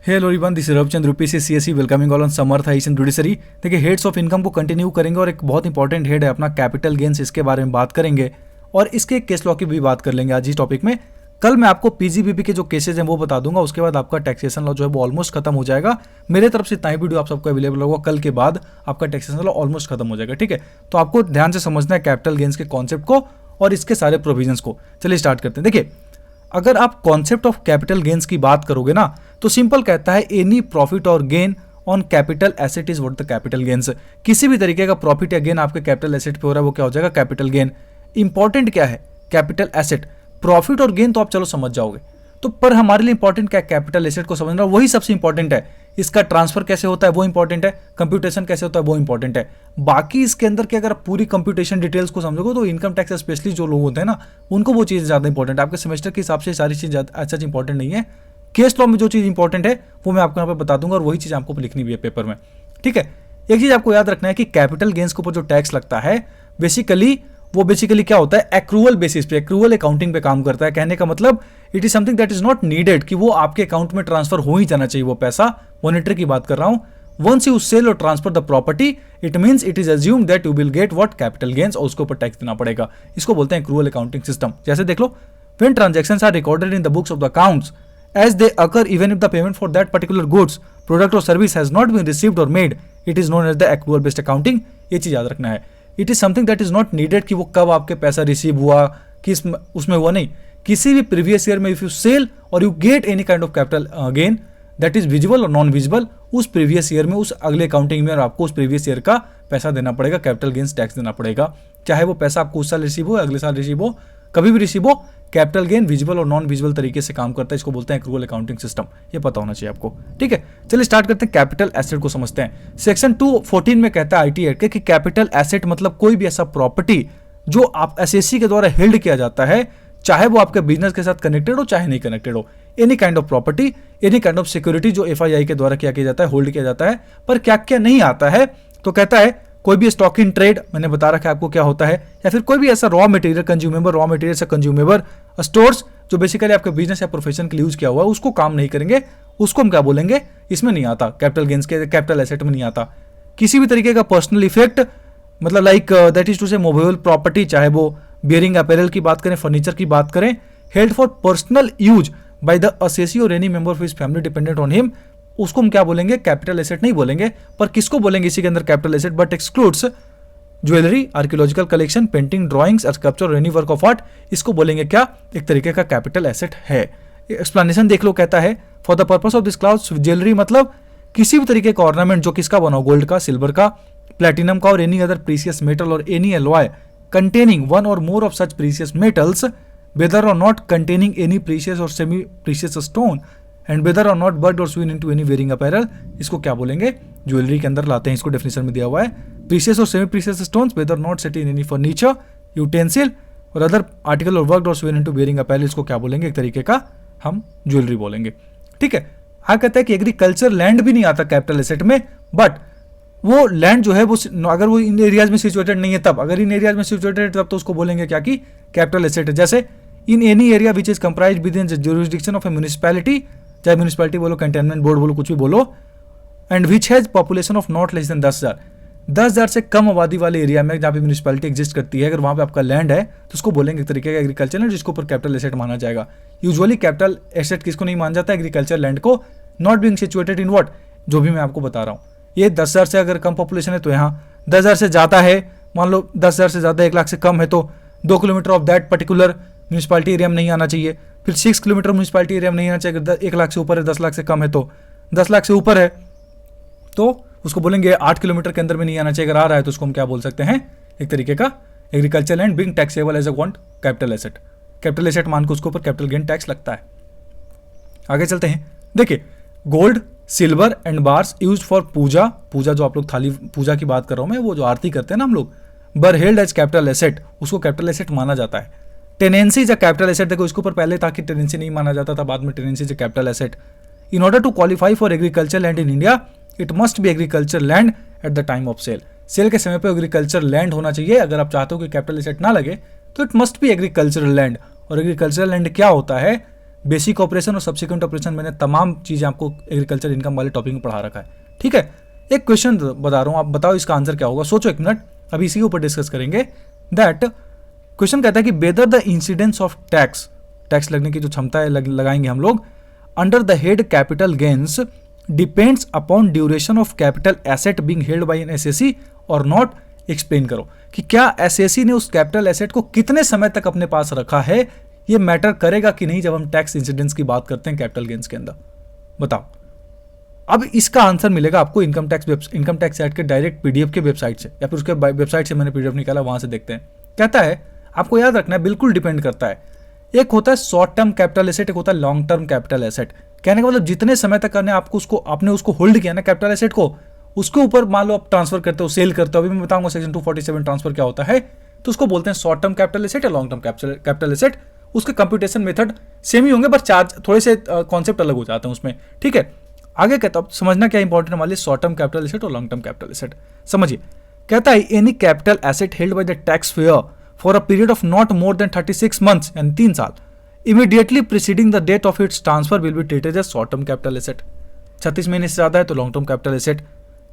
Hello everyone, this is Ravichandra रूपी से CSC welcoming all on Samarth हाइसन जुडिशरी। देखिए, हेड्स ऑफ इनकम को कंटिन्यू करेंगे और एक बहुत इंपॉर्टेंट हेड है अपना कैपिटल गेन्स, इसके बारे में बात करेंगे और इसके केस लॉ की भी बात कर लेंगे आज इस टॉपिक में। कल मैं आपको पीजीबीपी के जो केसेज हैं वो बता दूंगा, उसके बाद आपका टैक्सेशन लॉ जो है वो ऑलमोस्ट खत्म हो जाएगा। मेरे तरफ से इतना ही वीडियो आप सबको अवेलेबल होगा, कल के बाद आपका टैक्सेशन लॉ ऑलमोस्ट खत्म हो जाएगा। ठीक है, तो आपको ध्यान से समझना है कैपिटल गेन्स के कॉन्सेप्ट को और इसके सारे प्रोविजंस को। चलिए स्टार्ट करते हैं। देखिए, अगर आप कॉन्सेप्ट ऑफ कैपिटल गेन्स की बात करोगे ना, तो सिंपल कहता है एनी प्रॉफिट और gain on capital asset is what the capital gains. किसी भी तरीके का प्रॉफिट या गेन आपके कैपिटल एसेट पे हो रहा है वो क्या हो जाएगा, कैपिटल गेन। इंपॉर्टेंट क्या है, कैपिटल एसेट। प्रॉफिट और गेन तो आप चलो समझ जाओगे, तो पर हमारे लिए इंपॉर्टेंट क्या है, कैपिटल एसेट को समझना, वही सबसे इंपॉर्टेंट है। इसका ट्रांसफर कैसे होता है वो इंपॉर्टेंट है, कंप्यूटेशन कैसे होता है वो इंपॉर्टेंट है। बाकी इसके अंदर के अगर पूरी कंप्यूटेशन डिटेल्स को समझोगे तो इनकम टैक्स स्पेशली जो लोग होते हैं ना, उनको वो चीज़ ज़्यादा इंपॉर्टेंट है। आपके सेमेस्टर के हिसाब से सारी चीज़ अच्छा इंपॉर्टेंट नहीं है। केस लॉ में जो चीज़ इंपॉर्टेंट है वो मैं आपको यहाँ पे बता दूंगा और वही चीज़ आपको लिखनी भी है पेपर में। ठीक है, एक चीज़ आपको याद रखना है कि कैपिटल गेन्स के ऊपर जो टैक्स लगता है बेसिकली क्या होता है, एक्रूअल बेसिस पे, एक्रूअल अकाउंटिंग पे काम करता है। कहने का मतलब it is something that is not needed कि वो आपके अकाउंट में ट्रांसफर हो ही जाना चाहिए वो पैसा। मॉनेटरी की बात कर रहा हूं। वंस यू सेल और transfer the property, it means it is assume that you will get what, capital gains, और उसके ऊपर टैक्स देना पड़ेगा। इसको बोलते हैं एक्रूअल अकाउंटिंग सिस्टम। जैसे देख लो, when transactions are recorded in the books of the accounts as they occur even if the payment for that particular goods, product or service has not been received or made, it is known as the accrual based accounting। ये चीज याद रखना है। It is something that is not needed कि वो कब आपके पैसा रिसीव हुआ, किस उसमें हुआ, नहीं। किसी भी प्रीवियस ईयर में इफ यू सेल और you get any kind of capital gain that is visible और नॉन विजिबल, उस प्रीवियस ईयर में, उस अगले अकाउंटिंग में आपको उस प्रीवियस ईयर का पैसा देना पड़ेगा, कैपिटल गेन्स टैक्स देना पड़ेगा। चाहे वो पैसा आपको उस साल रिसीव हो, अगले साल रिसीव हो, कभी भी रिसीव हो, कैपिटल गेन विजिबल और नॉन विजिबल तरीके से काम करता है। इसको बोलते हैं एक्रूअल अकाउंटिंग सिस्टम। ये पता होना चाहिए आपको। ठीक है, चलिए स्टार्ट करते हैं, कैपिटल एसेट को समझते हैं। सेक्शन 214 में कहता है आईटी एक्ट के कि कैपिटल एसेट मतलब कोई भी ऐसा प्रॉपर्टी जो आप एसएससी के द्वारा हेल्ड किया जाता है, चाहे वो आपके बिजनेस के साथ कनेक्टेड हो चाहे नहीं कनेक्टेड हो। Any kind of property, any kind of security जो एफआईआई के द्वारा क्या किया जाता है, होल्ड किया जाता है। पर क्या क्या नहीं आता है, तो कहता है कोई भी स्टॉक इन ट्रेड, मैंने बता रखा है आपको क्या होता है, या फिर कोई भी ऐसा raw material consumable, raw material से कंज्यूमेबल स्टोर्स जो बेसिकली आपके बिजनेस या प्रोफेशन के लिए यूज किया हुआ है, उसको काम नहीं करेंगे, उसको हम क्या बोलेंगे, इसमें नहीं आता, कैपिटल गेन्स के कैपिटल एसेट में नहीं आता। किसी भी तरीके का पर्सनल इफेक्ट, मतलब लाइक दैट इज टू से मूवेबल प्रॉपर्टी, चाहे वो बियरिंग अपैरल की बात करें, फर्नीचर की बात करें, held for personal use by the assessee or any member of his family dependent on him, उसको हम क्या बोलेंगे, कैपिटल एसेट नहीं बोलेंगे। पर किसको बोलेंगे इसी के अंदर capital asset, but excludes jewellery, archaeological collection, painting, drawings, sculpture और एनी वर्क ऑफ आर्ट, इसको बोलेंगे क्या, एक तरीके का कैपिटल एसेट है। एक्सप्लेनेशन देख लो, कहता है for the purpose of this class jewellery मतलब किसी भी तरीके का ऑर्नामेंट जो किसका बना हो, गोल्ड का, सिल्वर का, प्लेटिनम का और एनी अदर प्रीसियस मेटल और any alloy containing one or more of such precious metals, whether or not containing any precious or semi precious stone, and whether or not bud or sewn into any wearing apparel, इसको क्या बोलेंगे, jewellery के अंदर लाते हैं। इसको definition में दिया हुआ है, प्रीशियस और semi precious stones, whether not set in any furniture, utensil और अदर आर्टिकल और वर्कड और sewn into wearing apparel, इसको क्या बोलेंगे, एक तरीके का हम ज्वेलरी बोलेंगे। ठीक है, हाँ कहता है कि एग्रीकल्चर लैंड भी नहीं आता कैपिटल एसेट में, बट वो लैंड जो है वो अगर वो इन एरियाज में सिचुएटेड नहीं है तब, अगर इन एरियाज में सिचुएटेड है तब तो उसको बोलेंगे क्या, कि कैपिटल एसेट है। जैसे in any area which is comprised with in the jurisdiction of A municipality, चाहे म्युनिसिपैलिटी बोलो, कंटेनमेंट बोर्ड बोलो, कुछ भी बोलो, and which has population of not less than 10,000, 10,000 से कम आबादी वाले एरिया में जहाँ पे म्युनिसिपैलिटी एग्जिस्ट करती है, अगर वहाँ पे आपका लैंड है तो उसको बोलेंगे एक तरीके का एग्रीकल्चर लैंड, जिसके ऊपर कैपिटल एसेट माना जाएगा। यूजुअली कैपिटल एसेट किसको नहीं माना जाता, एग्रीकल्चर लैंड को, not being situated in what, जो भी मैं आपको बता रहा हूँ। ये 10,000 से अगर कम पॉपुलेशन है तो यहाँ, 10,000 से ज़्यादा है, मान लो 10,000 से ज़्यादा 1 लाख से कम है तो 2 kilometre of that particular municipality area में नहीं आना चाहिए। फिर 6 किलोमीटर म्यूनिसिपैलिटी एरिया में नहीं आना चाहिए। 1 लाख से ऊपर है, 10 लाख से कम है तो, 10 लाख से ऊपर है तो उसको बोलेंगे 8 किलोमीटर के अंदर में नहीं आना चाहिए। अगर आ रहा है तो उसको हम क्या बोल सकते हैं, एक तरीके का agriculture land being taxable as a want capital asset. Capital asset मान के उसके ऊपर कैपिटल गेन टैक्स लगता है। आगे चलते हैं। देखिए, gold, silver and bars used for puja, puja जो आप लोग थाली पूजा की बात कर रहा हूं मैं, वो जो आरती करते हैं ना हम लोग, बर हेल्ड एज कैपिटल एसेट, उसको कैपिटल एसेट माना जाता है। Tenancy is a capital asset, देखो इसके ऊपर पहले ताकि टेनेंसी नहीं माना जाता था, बाद में tenancy is a capital asset. In order to qualify for agriculture land in India, it must be agriculture land at the time of sale. Sale के समय पर एग्रीकल्चर लैंड होना चाहिए। अगर आप चाहते हो कि कैपिटल एसेट ना लगे तो it must B agricultural land. और एग्रीकल्चरल लैंड क्या होता है, बेसिक ऑपरेशन और सब्सिक्वेंट ऑपरेशन मैंने तमाम चीज़ें आपको एग्रीकल्चर इनकम वाले टॉपिक में पढ़ा रखा है, ठीक है। एक क्वेश्चन बता रहा हूँ, आप बताओ इसका आंसर क्या होगा, सोचो एक मिनट, अभी इसी के ऊपर डिस्कस करेंगे। दैट क्वेश्चन कहता है कि whether the incidence of tax लगने की जो क्षमता है लगाएंगे हम लोग under the head capital gains depends upon duration of capital asset being held by an assessee और नॉट। एक्सप्लेन करो कि क्या एसएसी ने उस कैपिटल एसेट को कितने समय तक अपने पास रखा है, ये मैटर करेगा कि नहीं जब हम टैक्स इंसिडेंस की बात करते हैं कैपिटल गेन्स के अंदर, बताओ। अब इसका आंसर मिलेगा आपको इनकम टैक्स एक्ट के डायरेक्ट पीडीएफ के वेबसाइट से, या फिर उसके वेबसाइट से मैंने पीडीएफ निकाला, वहां से देखते हैं। कहता है आपको याद रखना है, बिल्कुल डिपेंड करता है, एक होता है शॉर्ट टर्म कैपिटल एसेट, एक होता है लॉन्ग टर्म कैपिटल एसेट। कहने का मतलब जितने समय तक आपने उसको होल्ड किया ना कैपिटल एसेट को, उसके ऊपर मान लो आप ट्रांसफर करते हो, सेल करते हो, अभी मैं बताऊंगा सेक्शन 247 ट्रांसफर क्या होता है, तो उसको बोलते हैं शॉर्ट टर्म कैपिटल एसेट या लॉन्ग टर्म कैपिटल एसेट। उसके कंप्यूटेशन मेथड सेम ही होंगे, बस चार्ज थोड़े से कॉन्सेप्ट अलग हो जाते हैं उसमें, ठीक है। आगे कहता हूं, समझना क्या इंपॉर्टेंट हमारे लिए शॉर्ट टर्म कैपिटल एसेट और लॉन्ग टर्म कैपिटल एसेट, समझिए। कहता है any capital asset held by the tax payer for a period of not more than 36 months यानी 3 साल immediately preceding the date of its transfer will be treated as short term capital asset. 36 महीने से ज्यादा है तो long term capital asset.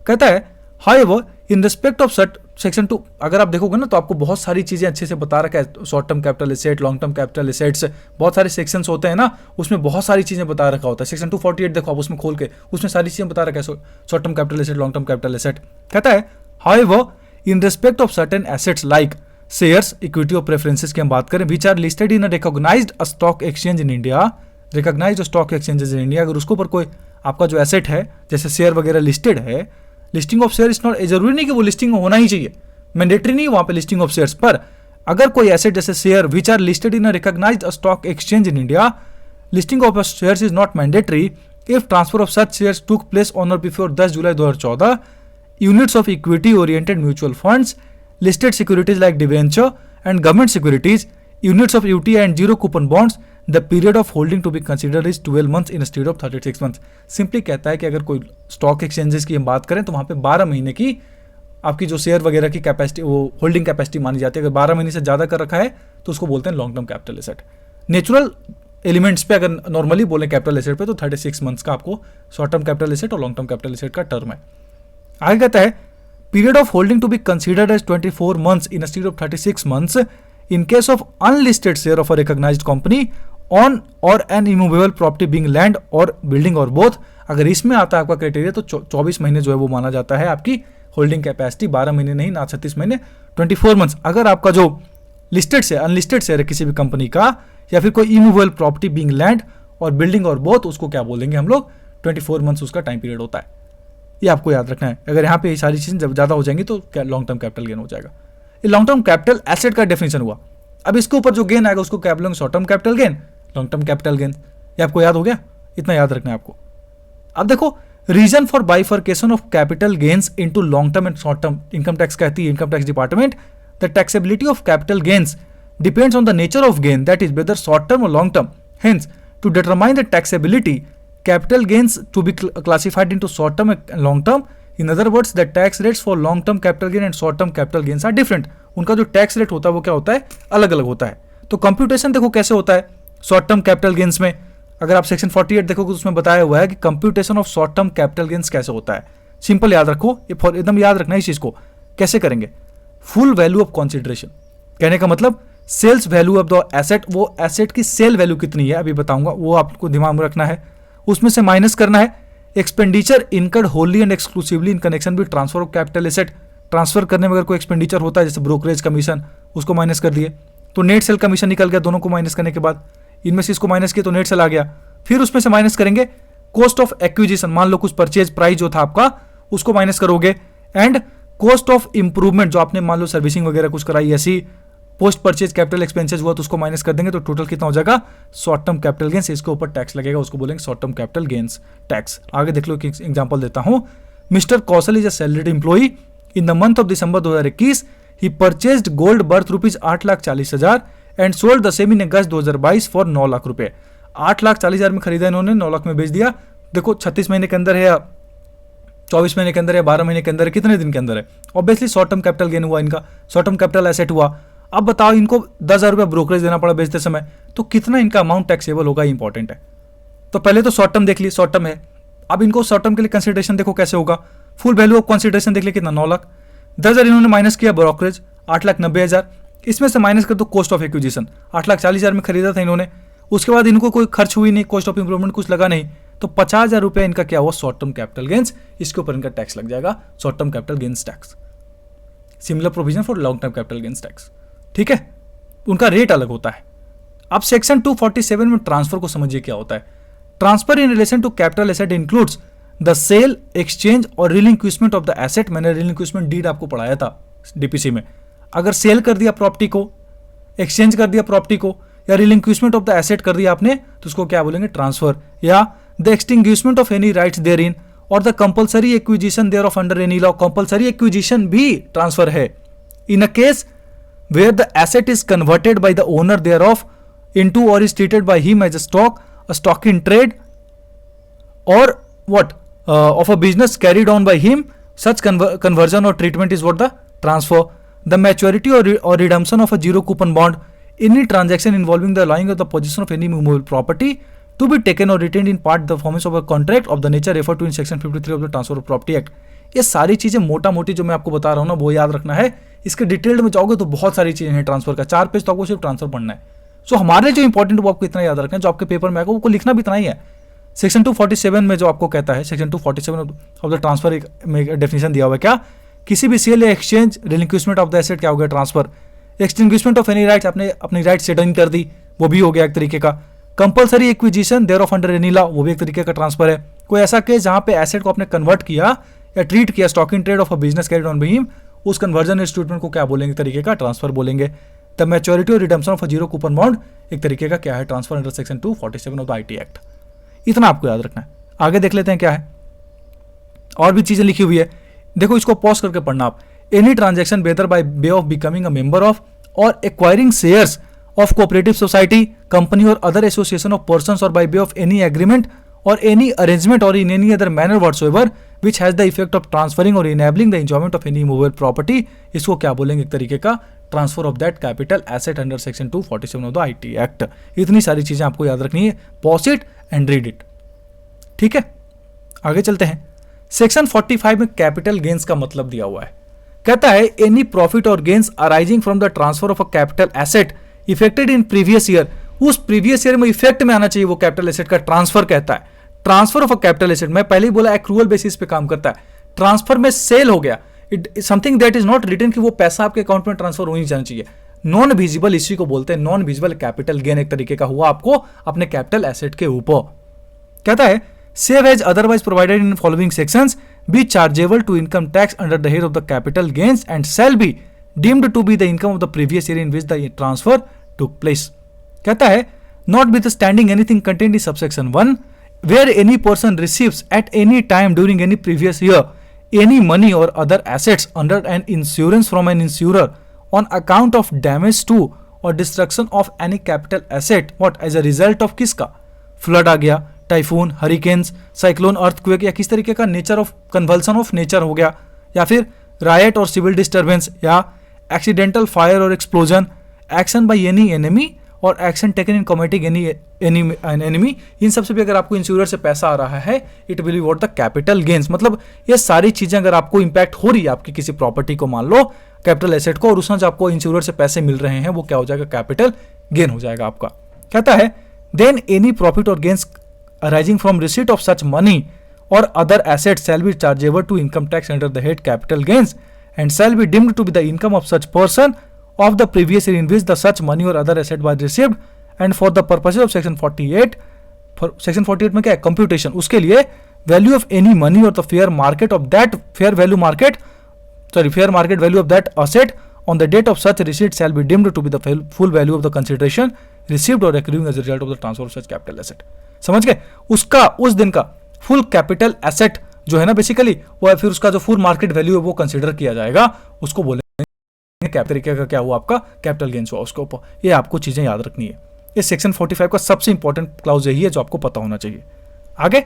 कहता है however in respect of section 2, अगर आप देखोगे ना तो आपको बहुत सारी चीजें अच्छे से बता रखा है, short term capital asset, long term capital assets, बहुत सारे सेक्शंस होते हैं ना, उसमें बहुत सारी चीजें बता रखा होता है। सेक्शन 248 देखो आप उसमें खोल के, उसमें सारी चीजें बता रखा है, short term capital asset, long term capital asset. कहता है however in respect of certain assets like shares, equity और प्रेफरेंसेस की हम बात करें, which are listed in a recognised stock exchange in India, recognised stock exchanges in India, अगर उसके ऊपर कोई आपका जो एसेट है जैसे शेयर वगैरह लिस्टेड है, listing of share is not, जरूरी नहीं कि वो लिस्टिंग होना ही चाहिए, मैंडेटरी नहीं वहां पे लिस्टिंग ऑफ शेयर्स, पर अगर कोई एसेट जैसे share which are listed in a recognised stock exchange in India, listing of shares is not mandatory if transfer of such shares took place on or before 10 July 2014, units of equity oriented mutual funds, listed securities like debenture and government securities, units of UTI and zero coupon bonds, the period of holding to be considered is 12 months instead of 36 months। Simply कहता है कि अगर कोई stock exchanges की हम बात करें तो वहां पे 12 महीने की आपकी जो शेयर वगैरह की कैपेसिटी, वो होल्डिंग कैपेसिटी मानी जाती है। अगर 12 महीने से ज्यादा कर रखा है तो उसको बोलते हैं long term capital asset. Natural elements पे अगर नॉर्मली बोले कैपिटल एसेट पे तो 36 मंथ्स का आपको शॉर्ट टर्म कैपिटल एसेट और लॉन्ग टर्म कैपिटल एसेट का टर्म है। आगे कहता है period of holding to be considered as 24 months instead of 36 months in case of unlisted share of a recognized company on or an immovable property being land or building or both। अगर इसमें आता है आपका criteria तो 24 महीने जो है वो माना जाता है आपकी होल्डिंग कैपेसिटी, 12 महीने नहीं ना 36 महीने, 24 मंथ्स। अगर आपका जो लिस्टेड शेयर अनलिस्टेड शेयर है किसी भी कंपनी का, या फिर कोई इमूवेबल प्रॉपर्टी बीइंग लैंड और बिल्डिंग और बोथ, उसको क्या बोलेंगे हम लोग, 24 मंथ्स उसका टाइम पीरियड होता है। ये आपको याद रखना है। अगर यहाँ पे ये सारी चीजें जब ज्यादा हो जाएंगी तो लॉन्ग टर्म कैपिटल गेन हो जाएगा। ये लॉन्ग टर्म कैपिटल एसेट का डेफिनेशन हुआ। अब इसके ऊपर जो गेन आएगा उसको क्या बोलेंगे, short term capital gain, long term capital gain. ये आपको याद हो गया, इतना याद रखना है आपको। अब देखो reason for bifurcation of capital gains into long term and short term, income tax कहती है income tax department, the taxability of capital gains depends on the nature of gain, that is whether short term और long term. Hence to determine the taxability capital gains to be classified into short term and long term, in other words the tax rates for long term capital gain and short term capital gains are different. उनका जो tax rate होता है वो क्या होता है, अलग अलग होता है। तो कंप्यूटेशन देखो कैसे होता है शॉर्ट टर्म कैपिटल गेन्स में, अगर आप सेक्शन 48 देखोगे तो उसमें बताया हुआ है कि computation of short term capital gains कैसे होता है। सिंपल याद रखो, ये एकदम याद रखना इस चीज को। कैसे करेंगे, फुल वैल्यू ऑफ कंसिडरेशन, कहने का मतलब sales value of the asset, वो एसेट की सेल वैल्यू कितनी है अभी बताऊंगा, वो आपको दिमाग में रखना है। उसमें से माइनस करना है expenditure incurred Holi and exclusively in connection with transfer of capital asset. Transfer करने में अगर कोई एक्सपेंडिचर होता है जैसे ब्रोकरेज कमीशन, उसको माइनस कर दिए तो नेट सेल कमीशन निकल गया। दोनों को माइनस करने के बाद इनमें से इसको माइनस किया तो नेट सेल आ गया। फिर उसमें से माइनस करेंगे कॉस्ट ऑफ एक्विजिशन, मान लो कुछ परचेज प्राइस जो था आपका उसको माइनस करोगे, एंड कॉस्ट ऑफ इंप्रूवमेंट जो आपने मान लो सर्विसिंग वगैरह कुछ कराई, ऐसी पोस्ट परचेज कैपिटल एक्सपेंसेस हुआ तो उसको माइनस कर देंगे, तो टोटल कितना हो जाएगा शॉर्ट टर्म कैपिटल गेन्स। इसके ऊपर टैक्स लगेगा, उसको बोलेंगे short term capital gains tax. आगे देख लो, एक एग्जांपल देता हूं। Mister Kaushal is a salaried employee in the month of December 2021 he purchased gold birth rupees 8,40,000 and sold the same in August 2022 for 9 lakh रुपए। 8,40,000 में खरीदा इन्होंने, 9 लाख में बेच दिया। देखो 36 महीने के अंदर है या 24 महीने के अंदर है, 12 महीने के अंदर है, कितने दिन के अंदर है, obviously short term capital gain हुआ, इनका शॉर्ट टर्म कैपिटल एसेट हुआ। अब बताओ इनको 10,000 रुपया ब्रोकरेज देना पड़ा बेचते समय, तो कितना इनका अमाउंट टैक्सेबल होगा, इंपॉर्टेंट है। तो पहले तो शॉर्ट टर्म देख लिए, शॉर्ट टर्म है। अब इनको शॉर्ट टर्म के लिए कंसिडरेशन देखो कैसे होगा। फुल वैल्यू ऑफ कंसिडरेशन देख लिया कितना, 9 लाख। 10,000 इन्होंने माइनस किया ब्रोकरेज, 8,90,000। इसमें से माइनस कर दो कॉस्ट ऑफ एक्विजिशन, 8,40,000 में खरीदा था इन्होंने। उसके बाद इनको कोई खर्च हुई नहीं, कॉस्ट ऑफ इंप्रूवमेंट कुछ लगा नहीं, तो 50,000 रुपया इनका क्या हुआ, शॉर्ट टर्म कैपिटल गेंस। इसके ऊपर इनका टैक्स लग जाएगा, short term capital gains tax. Similar provision for long term capital gains tax, ठीक है, उनका रेट अलग होता है। अब सेक्शन 247 में ट्रांसफर को समझिए क्या होता है। Transfer in relation to capital asset includes the sale, exchange और रिलिंक्विशमेंट ऑफ द एसेट। मैंने रिलिंक्विशमेंट डीड आपको पढ़ाया था डीपीसी में। अगर सेल कर दिया प्रॉपर्टी को, एक्सचेंज कर दिया प्रॉपर्टी को, या रिलिंक्विशमेंट ऑफ द एसेट कर दिया आपने, तो उसको क्या बोलेंगे, ट्रांसफर। या the extinguishment of any rights therein और the compulsory acquisition thereof under any law. Compulsory acquisition भी ट्रांसफर है। In a case where the asset is converted by the owner thereof into or is treated by him as a stock in trade or what of a business carried on by him, such conversion or treatment is what the transfer. The maturity or redemption of a zero coupon bond, any transaction involving the allowing of the possession of any movable property to be taken or retained in part the performance of a contract of the nature referred to in section 53 of the Transfer of Property Act. ये सारी चीजें मोटा मोटी जो मैं आपको बता रहा हूँ ना, वो याद रखना है। इसके डिटेल्ड में जाओगे तो बहुत सारी चीजें हैं ट्रांसफर का, 4 पेज तो आपको सिर्फ ट्रांसफर पढ़ना है। सो हमारे जो इंपॉर्टेंट वो आपको इतना याद रखना है, जो आपके पेपर में आएगा वो लिखना भी इतना ही है। सेक्शन 247 में जो आपको कहता है, सेक्शन 247 ऑफ द ट्रांसफर में डेफिनेशन दिया हुआ है क्या, किसी भी सेल या एक्सचेंज, रिलिंक्विशमेंट ऑफ द एसेट क्या हो गया, transfer. Extinguishment of any rights, आपने अपनी राइट सेटल कर दी, वो भी हो गया एक तरीके का। Compulsory acquisition thereof under any law, वो भी एक तरीके का ट्रांसफर है। कोई ऐसा केस जहां पे एसेट को आपने कन्वर्ट किया या ट्रीट किया, stock in trade of a business carried on by him, उस कन्वर्जन इंस्ट्रूमेंट को क्या बोलेंगे, तरीके का ट्रांसफर बोलेंगे। द मैच्योरिटी और redemption of a zero coupon bond एक तरीके का क्या है, transfer under section 247 of the IT act. इतना आपको याद रखना है। आगे देख लेते हैं क्या है, और भी चीजें लिखी हुई है, देखो इसको पॉज करके पढ़ना आप। Any transaction whether by way of becoming a member of और acquiring shares of cooperative society, company or other association of persons or by way of any agreement or any arrangement or in any other manner whatsoever which has the effect of transferring or enabling the enjoyment of any movable property, इसको क्या बोलेंगे, एक तरीके का transfer of that capital asset under section 247 of the IT act. इतनी सारी चीजें आपको याद रखनी है, pause it and read it, ठीक है। आगे चलते हैं। सेक्शन 45 में कैपिटल गेन्स का मतलब दिया हुआ है। कहता है एनी प्रॉफिट और gains arising from the transfer of a capital asset affected in previous year, उस प्रीवियस ईयर में इफेक्ट में आना चाहिए वो कैपिटल एसेट का ट्रांसफर कहता है। Transfer of a capital asset, मैं पहले ही बोला एक्रूअल बेसिस पे काम करता है। ट्रांसफर में सेल हो गया, it something that is not written, कि वो पैसा आपके अकाउंट में ट्रांसफर होनी जाना चाहिए। नॉन विजिबल, इसी को बोलते हैं नॉन विजिबल कैपिटल गेन, एक तरीके का हुआ आपको अपने कैपिटल एसेट के ऊपर। कहता है save as otherwise provided in following sections be chargeable to income tax under the head of the capital gains and shall be deemed to be the income of the previous year in which the transfer took place। कहता है notwithstanding anything contained in subsection 1 where any person receives at any time during any previous year any money or other assets under an insurance from an insurer on account of damage to or destruction of any capital asset what as a result of किसका, flood आ गया, typhoon, hurricanes, cyclone, earthquake, या किस तरीके का nature of convulsion of nature हो गया, या फिर रायट और सिविल डिस्टर्बेंस, या एक्सीडेंटल फायर और explosion, action by any enemy और action taken in combating any enemy, इन सब से भी अगर आपको इंश्योरेंस से पैसा आ रहा है, it will be what the capital gains. मतलब ये सारी चीजें अगर आपको इंपैक्ट हो रही है आपकी किसी प्रॉपर्टी को, मान लो कैपिटल एसेट को, और उसमें जो आपको इंश्योरेंस से पैसे मिल रहे हैं, वो क्या हो जाएगा, कैपिटल गेन हो जाएगा आपका। कहता है देन एनी प्रॉफिट और gains arising from receipt of such money और other asset shall be chargeable to income tax under the head capital gains and shall be deemed to be the income of such person of the previous year in which the such money or other asset was received and for the purposes of section 48, for section 48 में क्या है, computation, उसके लिए value of any money or the fair market of that fair market value of that asset on the date of such receipt shall be deemed to be the full value of the consideration received or accruing as a result of the transfer of such capital asset। समझ गए, उसका उस दिन का full capital asset जो है ना basically, वो फिर उसका जो फुल मार्केट वैल्यू है वो कंसिडर किया जाएगा, उसको बोले तरीके का क्या हुआ आपका कैपिटल गेन्स हुआ उसके ऊपर। ये आपको चीजें याद रखनी है। ये सेक्शन 45 का सबसे इंपॉर्टेंट क्लाउज यही है जो आपको पता होना चाहिए। आगे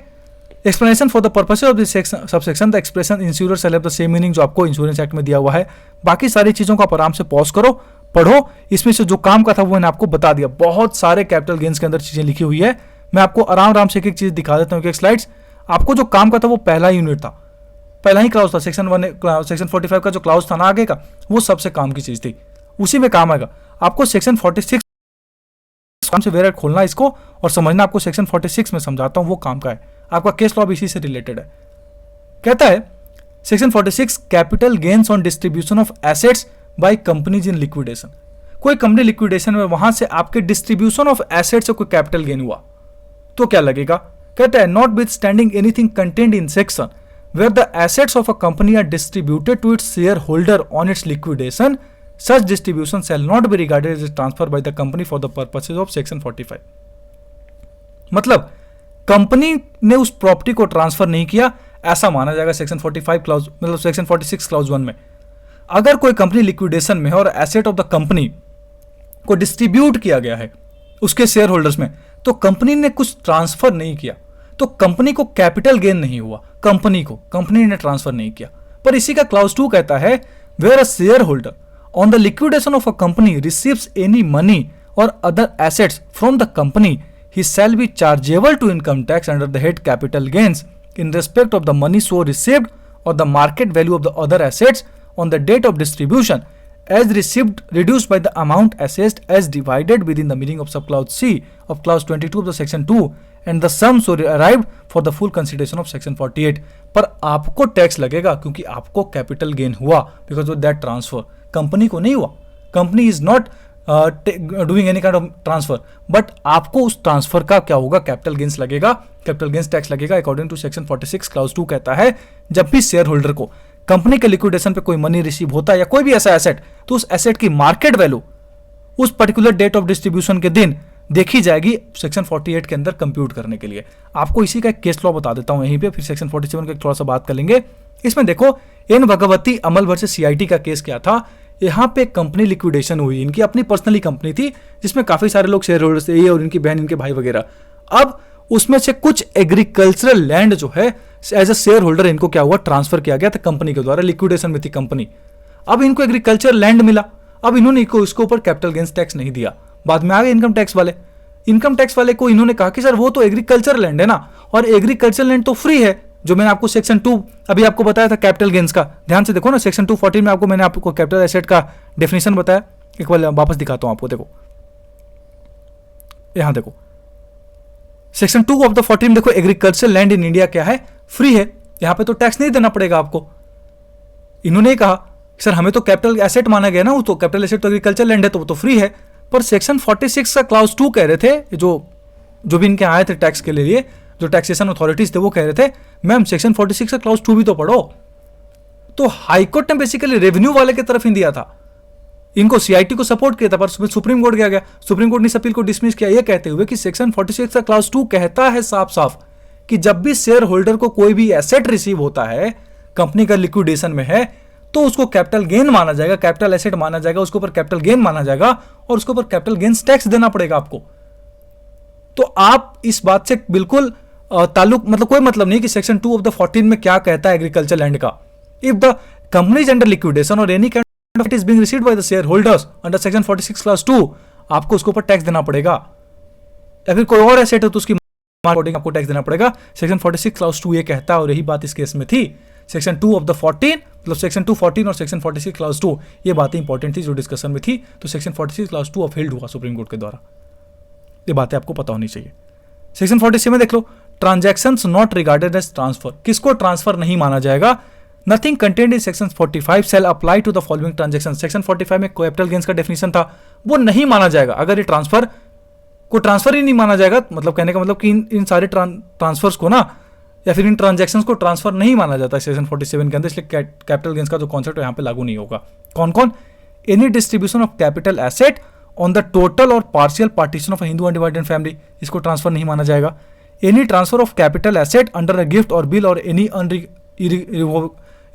explanation for the purpose of this subsection the expression insurance shall have the same meaning जो आपको इंश्योरेंस एक्ट में दिया हुआ है। बाकी सारी चीजों को आप आराम से पॉज करो, पढ़ो, इसमें से जो काम का था वो मैंने आपको बता दिया। बहुत सारे कैपिटल गेन्स के अंदर चीजें लिखी हुई है, मैं आपको आराम आराम से एक एक चीज दिखा देता हूँ, एक स्लाइड्स। आपको जो काम का था वो पहला यूनिट था, पहला ही क्लाउज था, सेक्शन 45 का जो क्लाउज था ना आगे का, वो सबसे काम की चीज थी, उसी में काम आएगा। आपको सेक्शन 46 काम से वेराइट खोलना इसको और समझना, आपको सेक्शन 46 में समझाता हूं वो काम का है। आपका केस लॉ भी इसी से रिलेटेड है। कहता है section 46 capital gains on distribution of assets by companies in liquidation. कोई कंपनी लिक्विडेशन में, वहां से आपके डिस्ट्रीब्यूशन ऑफ एसेट्स से कोई कैपिटल गेन हुआ तो क्या लगेगा। कहता है notwithstanding anything contained in section where the assets of a company are distributed to its share holder on its liquidation, such distribution shall not be regarded as a transfer by the company for the purposes of section 45। मतलब company ने उस property को transfer नहीं किया, ऐसा माना जाएगा section 45 clause, मतलब सेक्शन 46 क्लाउज 1 में। अगर कोई कंपनी लिक्विडेशन में है और एसेट ऑफ द कंपनी को डिस्ट्रीब्यूट किया गया है उसके शेयर होल्डर्स में, तो कंपनी ने कुछ ट्रांसफर नहीं किया, तो कंपनी को कैपिटल गेन नहीं हुआ, कंपनी ने ट्रांसफर नहीं किया। पर इसी का क्लाउज 2 कहता है where a share holder on the liquidation of a company receives any money or other assets from the company, he shall be chargeable to income tax under the head capital gains in respect of the money so received or the market value of the other assets on the date of distribution as received reduced by the amount assessed as divided within the meaning of subclause C of clause 22 of the section 2 and the sum so arrived for the full consideration of section 48। पर आपको tax लगेगा क्योंकि आपको capital gain हुआ because of that transfer, company को नहीं हुआ। Company is not doing any kind of transfer, but आपको उस ट्रांसफर का क्या होगा, कैपिटल गेन्स लगेगा, कैपिटल गेन्स टैक्स लगेगा अकॉर्डिंग टू सेक्शन 46 क्लाउज 2 कहता है जब भी शेयर होल्डर को कंपनी के लिक्विडेशन पे कोई मनी रिसीव होता है या कोई भी ऐसा एसेट, तो उस एसेट की मार्केट वैल्यू उस पर्टिकुलर डेट ऑफ डिस्ट्रीब्यूशन के दिन देखी जाएगी सेक्शन 48 के अंदर कंप्यूट करने के लिए। आपको इसी का एक केस लॉ बता देता हूं यहीं पे, फिर सेक्शन 47 का थोड़ा सा बात कर लेंगे। इसमें देखो एन भगवती अमल वर्सेस सीआईटी का केस क्या था। यहाँ पे कंपनी लिक्विडेशन हुई, इनकी अपनी पर्सनली कंपनी थी जिसमें काफी सारे लोग शेयर होल्डर्स थे, ये और इनकी बहन, इनके भाई वगैरह। अब उसमें से कुछ एग्रीकल्चरल लैंड जो है एज अ शेयर होल्डर इनको क्या हुआ, ट्रांसफर किया गया था कंपनी के द्वारा, लिक्विडेशन में थी कंपनी। अब इनको एग्रीकल्चर लैंड मिला, अब इन्होंने इसको ऊपर कैपिटल गेन्स टैक्स नहीं दिया। बाद में आ गए इनकम टैक्स वाले को इन्होंने कहा कि सर वो तो एग्रीकल्चर लैंड है ना, और एग्रीकल्चर लैंड तो फ्री है, जो मैंने आपको सेक्शन 2 अभी आपको बताया था कैपिटल गेन्स का, ध्यान से देखो ना, सेक्शन 214 में मैंने आपको कैपिटल एसेट का डेफिनेशन बताया। एक बार वापस दिखाता हूं आपको, देखो यहां देखो सेक्शन 2 ऑफ द 14 देखो, एग्रीकल्चर लैंड इन इंडिया क्या है, फ्री है, यहां पे तो टैक्स नहीं देना पड़ेगा आपको। इन्होंने कहा सर हमें तो कैपिटल एसेट माना गया ना, वो तो कैपिटल एसेट तो एग्रीकल्चर लैंड है, तो वो तो फ्री है। पर सेक्शन 46 का क्लाउज 2 कह रहे थे, जो भी इनके आए थे टैक्स के लिए, जो टैक्सेशन अथॉरिटीज थे वो कह रहे थे मैम सेक्शन 46 का क्लाउज 2 भी तो पढ़ो। तो हाईकोर्ट ने बेसिकली रेवेन्यू वाले की तरफ ही दिया था, इनको सीआईटी को सपोर्ट किया था, पर सुप्रीम कोर्ट गया, सुप्रीम कोर्ट ने इस अपील को डिसमिस किया, यह कहते हुए कि सेक्शन 46 का क्लाउज 2 कहता है साफ साफ कि जब भी शेयर होल्डर को कोई भी एसेट रिसीव होता है, कंपनी का लिक्विडेशन में है, तो उसको कैपिटल गेन माना जाएगा, कैपिटल एसेट माना जाएगा, उसके ऊपर कैपिटल गेन माना जाएगा और उसके ऊपर कैपिटल गेन्स टैक्स देना पड़ेगा आपको। तो आप इस बात से बिल्कुल ताल्लुक, मतलब कोई मतलब नहीं कि सेक्शन 2 ऑफ द 14 में क्या कहता है एग्रीकल्चर लैंड का। If the company is under liquidation और any kind of it is being received by the shareholders under section 46 class 2, आपको उसके ऊपर टैक्स देना पड़ेगा। या फिर कोई और एसेट है तो उसकी मार्केटिंग आपको टैक्स देना पड़ेगा। सेक्शन 46 क्लास 2 ये कहता है, और यही बात इस केस में थी। सेक्शन 2 ऑफ द 14 मतलब सेक्शन 214 और सेक्शन 46 क्लास 2 ये बातें इंपॉर्टेंट थी जो डिस्कशन में थी। तो सेक्शन 46 क्लास 2 अपहील्ड हुआ सुप्रीम कोर्ट के द्वारा, ये बातें आपको पता होनी चाहिए। सेक्शन 47 में देख लो, transactions not regarded as transfer, किसको ट्रांसफर नहीं माना जाएगा। Nothing contained in section 45 shall apply to the following transaction. Section 45 में कैपिटल गेन्स का डेफिनेशन था, वो नहीं माना जाएगा अगर ये ट्रांसफर को ट्रांसफर ही नहीं माना जाएगा। मतलब कहने का मतलब कि इन सारे ट्रांसफर्स को ना, या फिर इन ट्रांजैक्शंस को ट्रांसफर नहीं माना जाता सेक्शन 47 के अंदर, इसलिए कैपिटल गेन्स का जो कॉन्सेप्ट है यहाँ पे लागू नहीं होगा। कौन कौन, any distribution of capital asset on the total और partial partition of Hindu undivided family, इसको ट्रांसफर नहीं माना जाएगा। Any transfer of capital asset under a gift और बिल और एनी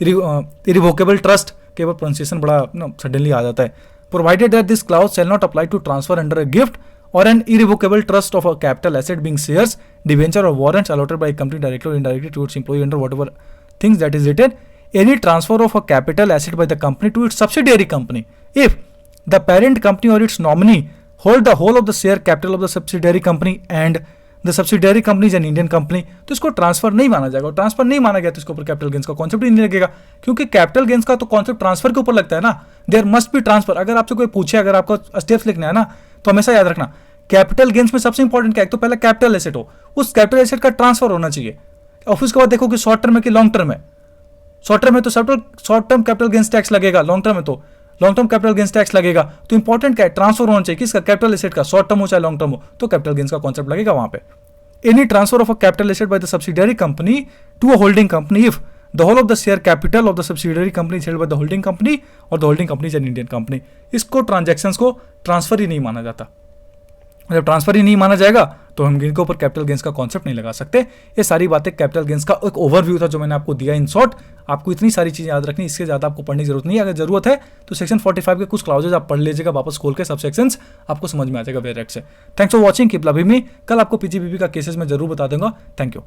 इरिवोकेबल ट्रस्ट, केवल प्रोनाउंसिएशन बड़ा सडनली आ जाता है। Provided that this clause shall not apply to transfer under a gift or an irrevocable trust of a capital asset being shares, debenture or warrants allotted by a company directly or indirectly to its employee under whatever things that is written. Any transfer of a capital asset by the company to its subsidiary company, if the parent company और its nominee hold the whole of the share capital of the subsidiary company and the subsidiary company is an Indian company, तो इसको transfer नहीं माना जाएगा। Transfer नहीं माना गया तो इसके ऊपर कैपिटल गेंस का कॉन्सेप्ट ही नहीं लगेगा, क्योंकि कैपिटल गेंस का तो कॉन्सेप्ट ट्रांसफर के ऊपर लगता है ना। There must be transfer. अगर आपसे कोई पूछे, अगर आपको स्टेप्स लिखना है ना, तो हमेशा याद रखना कैपिटल गेंस में सबसे इंपॉर्टेंट क्या है, तो पहले कैपिटल एसेट हो, उस कैपिटल एसेट का ट्रांसफर होना चाहिए। और उसके बाद देखो कि शॉर्ट टर्म है कि लॉन्ग टर्म है। शॉर्ट टर्म है तो short term capital gains tax लगेगा, लॉन्ग टर्म है तो long term capital gains tax लगेगा। तो इंपॉर्टेंट क्या है, ट्रांसफर होना चाहिए किसका, कैपिटल एसेट का, शॉर्ट टर्म हो चाहे लॉन्ग टर्म हो, तो कैपिटल गेंस का कॉन्सेप्ट लगेगा वहां पे। Any transfer of a capital asset by the subsidiary company to a holding company if the whole of the share capital of the subsidiary company is held by the holding company और the holding company is an Indian company, इसको transactions को transfer ही नहीं माना जाता। जब transfer ही नहीं माना जाएगा तो हम इनके ऊपर कैपिटल गेंस का कॉन्सेप्ट नहीं लगा सकते। ये सारी बातें कैपिटल गेंस का एक ओवरव्यू था जो मैंने आपको दिया इन शॉर्ट। आपको इतनी सारी चीजें याद रखनी, इससे ज्यादा आपको पढ़ने की जरूरत नहीं है। अगर जरूरत है तो सेक्शन 45 के कुछ क्लाउजेज आप पढ़ लीजिएगा वापस खोल के, सब सेक्शंस आपको समझ में आ जाएगा डायरेक्ट से। Thanks for watching, keep loving me. कल आपको पीजीबीपी का केसेस में जरूर बता दूंगा। Thank you.